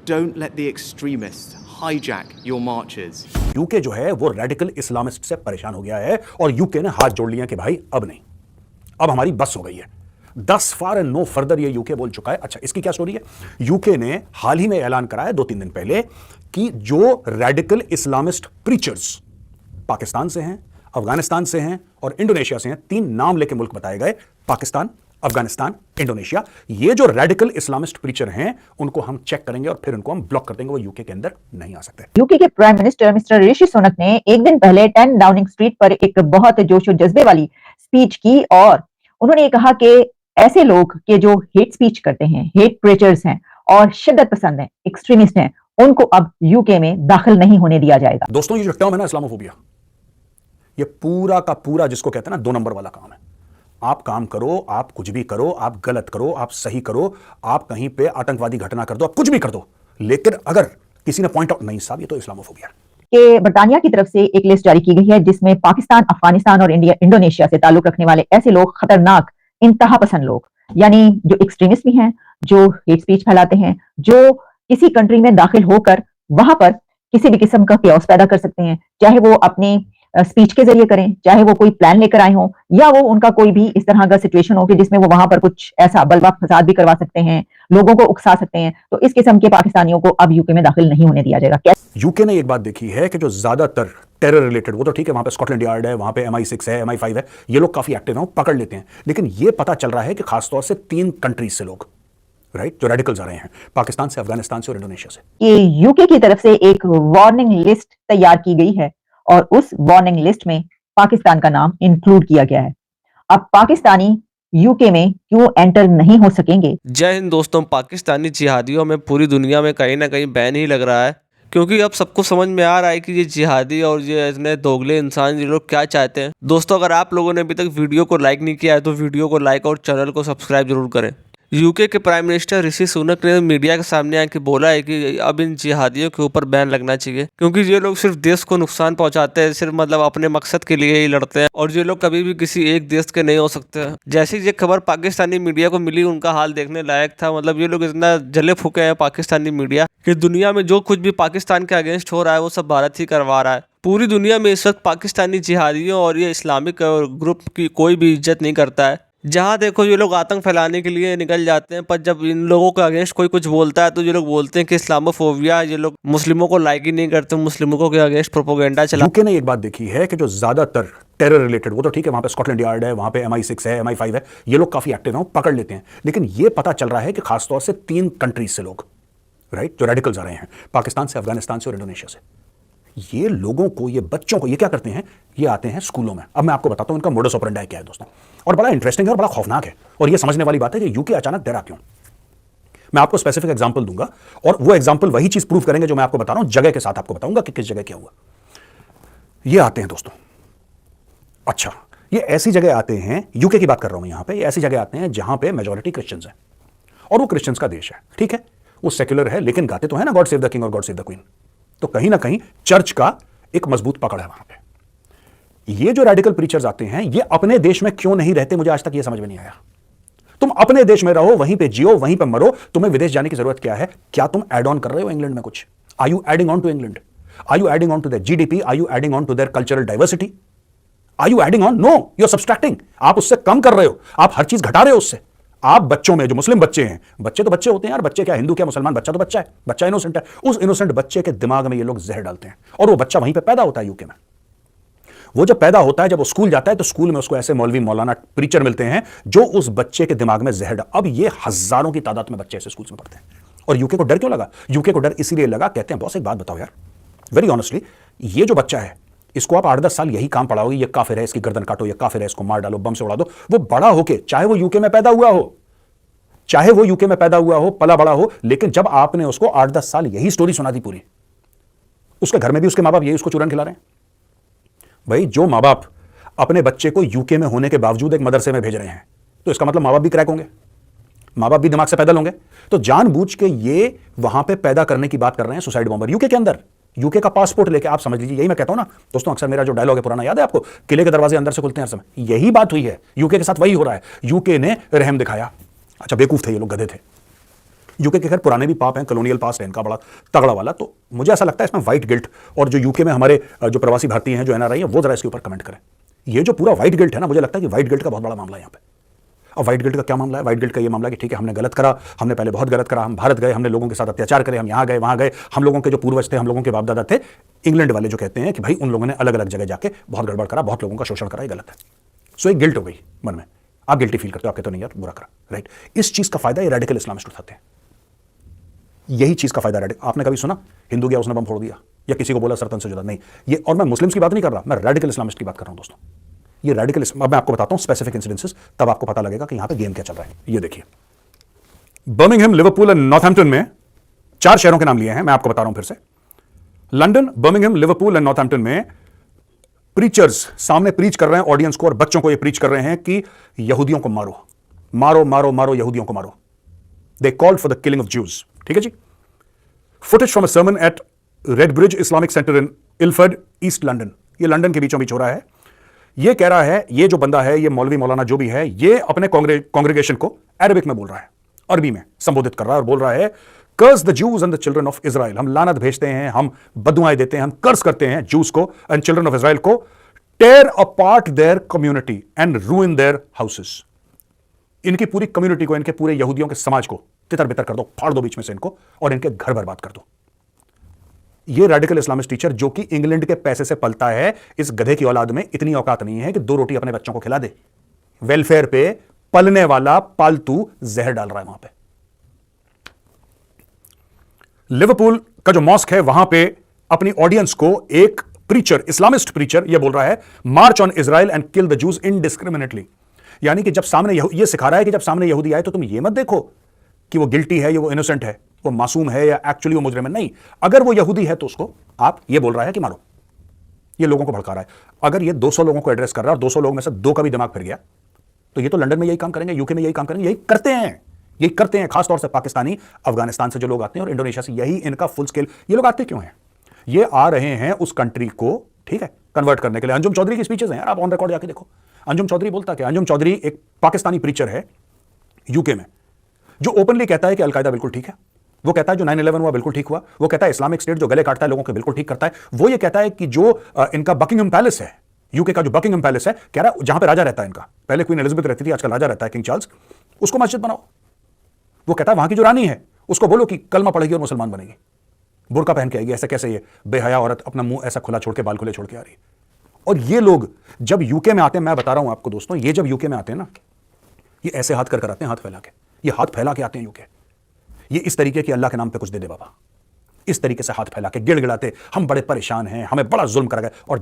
Don't let the extremists hijack your marches. UK जो है वो रेडिकल इस्लामिस्ट से परेशान हो गया है और यूके ने हाथ जोड़ लिया कि भाई अब नहीं, अब हमारी बस हो गई है। 10 फार एंड नो फर्दर ये यूके बोल चुका है। अच्छा, इसकी क्या स्टोरी है? यूके ने हाल ही में ऐलान करा है 2-3 दिन पहले कि जो रेडिकल इस्लामिस्ट प्रीचर्स पाकिस्तान से हैं, अफगानिस्तान से हैं और इंडोनेशिया से हैं, 3 नाम लेके मुल्क बताए गए, पाकिस्तान, अफगानिस्तान, इंडोनेशिया। ये जो रेडिकल इस्लामिस्ट प्रीचर हैं उनको हम चेक करेंगे और फिर उनको हम ब्लॉक कर देंगे, वो यूके के अंदर नहीं आ सकते। यूके के prime minister mister Rishi Sunak ने एक दिन पहले 10 डाउनिंग स्ट्रीट पर एक बहुत जोशो जज्बे वाली स्पीच की और उन्होंने ये कहा कि ऐसे लोग के जो हेट स्पीच करते हैं, हेट प्रीचर्स हैं और शिद्दत पसंद हैं, एक्सट्रीमिस्ट हैं, उनको अब यूके में दाखिल नहीं होने दिया जाएगा। दोस्तों, ये जो टर्म है ना इस्लामोफोबिया, ये पूरा का पूरा जिसको कहते हैं ना 2 नंबर वाला काम है। आप काम करो, आप कुछ भी करो, आप गलत करो, आप सही करो, आप कहीं पे आतंकवादी घटना कर दो, आप कुछ भी कर दो, लेकिन अगर किसी ने पॉइंट आउट नहीं साहब ये तो इस्लामोफोबिया कि बरतानिया की तरफ से एक लिस्ट जारी की गई है जिसमें पाकिस्तान, अफगानिस्तान और इंडोनेशिया से ताल्लुक रखने वाले ऐसे लोग, खतरनाक, इंतहा पसंद लोग, यानी जो एक्सट्रीमिस्ट भी हैं, जो हेट स्पीच फैलाते हैं, जो किसी कंट्री में दाखिल होकर वहां पर किसी भी किस्म का क्योस पैदा कर सकते हैं, चाहे वो अपनी स्पीच के जरिए करें, चाहे वो कोई प्लान लेकर आए हों, या वो उनका कोई भी इस तरह का सिचुएशन हो कि जिसमें वो वहां पर कुछ ऐसा बलवा फसाद भी करवा सकते हैं, लोगों को उकसा सकते हैं। तो इस किस्म के पाकिस्तानियों को अब यूके में दाखिल नहीं होने दिया जाएगा। यूके ने एक बात देखी है कि जो ज्यादातर टेरर रिलेटेड, वो तो ठीक है, वहां पे स्कॉटलैंड यार्ड है, वहां पे MI6 है, MI5 है, ये लोग काफी एक्टिव हैं, वो पकड़ लेते हैं। लेकिन ये पता चल रहा है कि खासतौर से 3 कंट्रीज से लोग, राइट, जो रेडिकल्स आ रहे हैं, पाकिस्तान से, अफगानिस्तान से और इंडोनेशिया से। ये यूके की तरफ से एक वार्निंग लिस्ट तैयार की गई है और उस वार्निंग लिस्ट में पाकिस्तान का नाम इंक्लूड किया गया है। अब पाकिस्तानी यूके में क्यों एंटर नहीं हो सकेंगे? जय हिंद दोस्तों। पाकिस्तानी जिहादियों में पूरी दुनिया में कहीं ना कहीं बैन ही लग रहा है, क्योंकि अब सबको समझ में आ रहा है कि ये जिहादी और ये इतने दोगले इंसान ये लोग क्या चाहते हैं। दोस्तों, अगर आप लोगों ने अभी तक वीडियो को लाइक नहीं किया है तो वीडियो को लाइक और चैनल को सब्सक्राइब जरूर करें। यूके के प्राइम मिनिस्टर ऋषि सुनक ने मीडिया के सामने आके बोला है कि अब इन जिहादियों के ऊपर बैन लगना चाहिए, क्योंकि ये लोग सिर्फ देश को नुकसान पहुंचाते हैं, सिर्फ मतलब अपने मकसद के लिए ही लड़ते हैं और ये लोग कभी भी किसी एक देश के नहीं हो सकते हैं। जैसे ये खबर पाकिस्तानी मीडिया को मिली, उनका हाल देखने लायक था। मतलब ये लोग इतना जले फूके हैं पाकिस्तानी मीडिया कि दुनिया में जो कुछ भी पाकिस्तान के अगेंस्ट हो रहा है वो सब भारत ही करवा रहा है। पूरी दुनिया में इस वक्त पाकिस्तानी जिहादियों और ये इस्लामिक ग्रुप की कोई भी इज्जत नहीं करता है। जहाँ देखो ये लोग आतंक फैलाने के लिए निकल जाते हैं, पर जब इन लोगों के अगेंस्ट कोई कुछ बोलता है तो ये लोग बोलते हैं कि इस्लामोफोबिया, ये लोग मुस्लिमों को लाइक ही नहीं करते, मुस्लिमों के अगेंस्ट प्रोपोगेंडा चला। यूके ने एक बात देखी है कि जो ज्यादातर टेरर रिलेटेड, वो तो ठीक है, वहां पे स्कॉटलैंड यार्ड है, वहां पे MI6 है, MI5 है, ये लोग काफी एक्टिव हैं, वो पकड़ लेते हैं। लेकिन ये पता चल रहा है कि खासतौर से 3 कंट्रीज से लोग, राइट, जो रेडिकल्स आ रहे हैं, पाकिस्तान से, अफगानिस्तान से और इंडोनेशिया से। ये लोगों को, ये बच्चों को, ये क्या करते हैं, ये आते हैं स्कूलों में। अब मैं आपको बताता हूं इनका मोडस ऑपरेंडी क्या है दोस्तों, और बड़ा इंटरेस्टिंग है और बड़ा खौफनाक है, और ये समझने वाली बात है कि यूके अचानक डरा क्यों। मैं आपको स्पेसिफिक एग्जांपल दूंगा और वो एग्जांपल वही चीज प्रूव करेंगे जो मैं आपको बता रहा हूं, जगह के साथ आपको बताऊंगा कि किस जगह क्या हुआ। ये आते हैं दोस्तों, अच्छा, ये ऐसी जगह आते हैं, यूके की बात कर रहा हूं यहां पे, ये ऐसी जगह आते हैं जहां पे मेजॉरिटी क्रिश्चियंस हैं और वो क्रिश्चियंस का देश है, ठीक है, वो सेक्युलर है, लेकिन गाते तो है ना गॉड सेव द किंग और गॉड सेव द क्वीन। तो कहीं ना कहीं चर्च का एक मजबूत पकड़ है वहां पे। ये जो रेडिकल प्रीचर्स आते हैं, ये अपने देश में क्यों नहीं रहते, मुझे आज तक ये समझ में नहीं आया। तुम अपने देश में रहो, वहीं पे जियो, वहीं पे मरो, तुम्हें विदेश जाने की जरूरत क्या है? क्या तुम एड ऑन कर रहे हो इंग्लैंड में कुछ? Are you adding on to England? Are you adding on to their GDP? Are you adding on to their cultural diversity? Are you adding on? No, you are subtracting. आप उससे कम कर रहे हो, आप हर चीज घटा रहे हो उससे। आप बच्चों में, जो मुस्लिम बच्चे हैं, बच्चे तो बच्चे होते हैं यार, बच्चे क्या हिंदू क्या मुसलमान, बच्चा तो बच्चा है, बच्चा इनोसेंट है, उस इनोसेंट बच्चे के दिमाग में ये लोग जहर डालते हैं और वो बच्चा वहीं पे पैदा होता है यूके में। वो जब पैदा होता है, जब वो स्कूल जाता है, तो स्कूल में उसको ऐसे मौलवी मौलाना प्रीचर मिलते हैं जो उस बच्चे के दिमाग में जहर अब ये हजारों की तादाद में बच्चे ऐसे स्कूल में पढ़ते हैं। और यूके को डर क्यों लगा? यूके को डर इसीलिए लगा, कहते हैं बॉस एक बात बताओ यार, वेरी ऑनेस्टली, ये जो बच्चा है इसको आप 8-10 साल यही काम पढ़ाओगे, ये काफिर है, इसकी गर्दन काटो, ये काफिर है, इसको मार डालो, बम से उड़ा दो, वो बड़ा होके, चाहे वो यूके में पैदा हुआ हो, चाहे वो यूके में पैदा हुआ हो, पला बड़ा हो, लेकिन जब आपने उसको 8-10 साल यही स्टोरी सुना दी पूरी, उसके घर में भी उसके माँ बाप यही उसको चूरन खिला रहे हैं। भाई, जो माँ बाप अपने बच्चे को यूके में होने के बावजूद एक मदरसे में भेज रहे हैं, तो इसका मतलब माँ बाप भी क्रैक होंगे, माँ बाप भी दिमाग से पैदल होंगे। तो जानबूझ के ये वहां पे पैदा करने की बात कर रहे हैं सुसाइड बॉम्बर यूके के अंदर, यूके का पासपोर्ट लेके। आप समझ लीजिए, यही मैं कहता हूं ना दोस्तों, अक्सर मेरा जो डायलॉग है पुराना याद है आपको, किले के दरवाजे अंदर से खुलते हैं हर समय, यही बात हुई है यूके के साथ, वही हो रहा है। यूके ने रहम दिखाया। अच्छा, बेवकूफ थे ये लोग, गधे थे। यूके के खैर पुराने भी पाप हैं, कॉलोनियल पास्ट है इनका बड़ा तगड़ा वाला, तो मुझे ऐसा लगता है इसमें व्हाइट गिल्ट, और जो यूके में हमारे जो प्रवासी भारतीय हैं, जो एनआरआई हैं, वो जरा इसके ऊपर कमेंट करें। ये जो पूरा व्हाइट गिल्ट है ना, मुझे लगता है कि व्हाइट गिल्ट का बहुत बड़ा मामला है यहाँ पे। अब व्हाइट गिल्ट का क्या मामला है? व्हाइट गिल्ट का ये मामला है कि ठीक है, हमने गलत करा, हमने पहले बहुत गलत करा, हम भारत गए, हमने लोगों के साथ अत्याचार करे, हम यहाँ गए वहाँ गए, हम लोगों के जो पूर्वज थे, हम लोगों के बाप दादा थे, इंग्लैंड वाले जो कहते हैं कि भाई उन लोगों ने अलग अलग जगह जाके बहुत गड़बड़ करा, बहुत लोगों का शोषण करा, ये गलत है। सो एक गिल्ट हो गई मन में, आप गिल्टी फील करते हो, आप कहते हो नहीं यार बुरा करा, राइट। इस चीज का फायदा ये रेडिकल इस्लामिस्ट उठाते हैं, यही चीज का फायदा आपने कभी सुना हिंदू गया उसने बम फोड़ दिया, या किसी को बोला सरतन से जुदा? नहीं। ये, और मैं मुस्लिम्स की बात नहीं कर रहा, मैं रेडिकल इस्लामिस्ट की बात कर रहा हूं दोस्तों। ये रेडिकल, अब मैं आपको बताता हूं स्पेसिफिक इंसिडेंसेस, तब आपको पता लगेगा कि यहां पे गेम क्या चल रहा है। ये देखिए, बर्मिंघम, लिवरपूल और नॉर्थहैम्पटन में 4 शहरों के नाम लिए हैं, मैं आपको बता रहा हूं फिर से। London, Birmingham, Liverpool and Northampton में प्रीचर्स सामने प्रीच कर रहे हैं ऑडियंस को, और बच्चों को ये प्रीच कर रहे हैं कि यहूदियों को मारो मारो मारो मारो, यहूदियों को मारो। They called for the killing of Jews. ठीक है जी। Footage from a sermon at Redbridge Islamic Centre in Ilford, East London. ये लंदन के बीचों बीच हो रहा है। ये कह रहा है, ये जो बंदा है, ये मौलवी मौलाना जो भी है, ये अपने कांग्रेगेशन को अरबिक में बोल रहा है, अरबी में संबोधित कर रहा है और बोल रहा है, curse the Jews and the children of Israel. हम लानत भेजते हैं, हम बदुआएं देते हैं, हम कर्स करते हैं ज्यूज को एंड चिल्ड्रन ऑफ इजराइल को। Tear apart their community and ruin their houses. इनकी पूरी कम्युनिटी को, इनके पूरे यहूदियों के समाज को तितर बितर कर दो, फाड़ दो बीच में से इनको, और इनके घर बर्बाद कर दो। ये रेडिकल इस्लामिस्ट टीचर जो कि इंग्लैंड के पैसे से पलता है, इस गधे की औलाद में इतनी औकात नहीं है कि 2 रोटी अपने बच्चों को खिला दे। वेलफेयर पे पलने वाला पालतू जहर डाल रहा है वहां पे। लिवरपूल का जो मॉस्क है, वहां पे अपनी ऑडियंस को एक प्रीचर, इस्लामिस्ट प्रीचर, ये बोल रहा है, march on Israel and kill the Jews indiscriminately. यानी कि जब सामने ये सिखा रहा है कि जब सामने यहूदी आए तो तुम ये मत देखो कि वो गिल्टी है या वो इनोसेंट है, वो मासूम है या एक्चुअली वो मुजरिम है। नहीं, अगर वो यहूदी है तो उसको आप ये बोल रहा है कि मारो। ये लोगों को भड़का रहा है। अगर ये 200 लोगों को एड्रेस कर रहा है और 200 लोगों में से 2 का भी दिमाग फिर गया, तो ये तो लंदन में यही काम करेंगे, यूके में यही काम करेंगे, यही करते हैं। खासतौर से पाकिस्तानी, अफगानिस्तान से जो लोग आते हैं और इंडोनेशिया से, यही इनका फुल स्केल। ये लोग आते क्यों हैं? ये आ रहे हैं उस कंट्री को, ठीक है, कन्वर्ट करने के लिए। अंजुम चौधरी की स्पीचेस हैं यार, आप ऑन रिकॉर्ड जाके देखो। अंजुम चौधरी बोलता क्या? अंजुम चौधरी एक पाकिस्तानी प्रीचर है यूके में, जो ओपनली कहता है कि अलकायदा बिल्कुल ठीक है। वो कहता है जो 9/11 हुआ बिल्कुल ठीक हुआ। वो कहता है इस्लामिक स्टेट जो गले काटता है लोगों के बिल्कुल ठीक करता है। वो ये कहता है कि जो इनका बकिंगम पैलेस है, यूके का जो बकिंगम पैलेस है, कह रहा है जहां पे राजा रहता है इनका, पहले क्वीन एलिजाबेथ रहती थी, आजकल राजा रहता है किंग चार्ल्स, उसको मस्जिद बनाओ। वो कहता है वहां की जो रानी है उसको बोलो कि कलमा पढ़ेगी और मुसलमान बनेगी, बुर्का पहन के आएगी। ऐसे कैसे ये बेहया औरत अपना मुंह ऐसा खुला छोड़ के, बाल खुले छोड़ के आ रही है? और ये लोग जब यूके में आते हैं, मैं बता रहा हूं आपको दोस्तों, ये जब यूके में आते हैं ना, ये ऐसे हाथ कर आते हैं, हाथ फैला के, ये हाथ फैला के आते हैं यूके। ये इस तरीके की अल्लाह के नाम पे कुछ दे दे बाबा, इस तरीके से हाथ फैला के गिड़गिड़ाते, हम बड़े परेशान हैं, हमें बड़ा जुल्म करा गया। और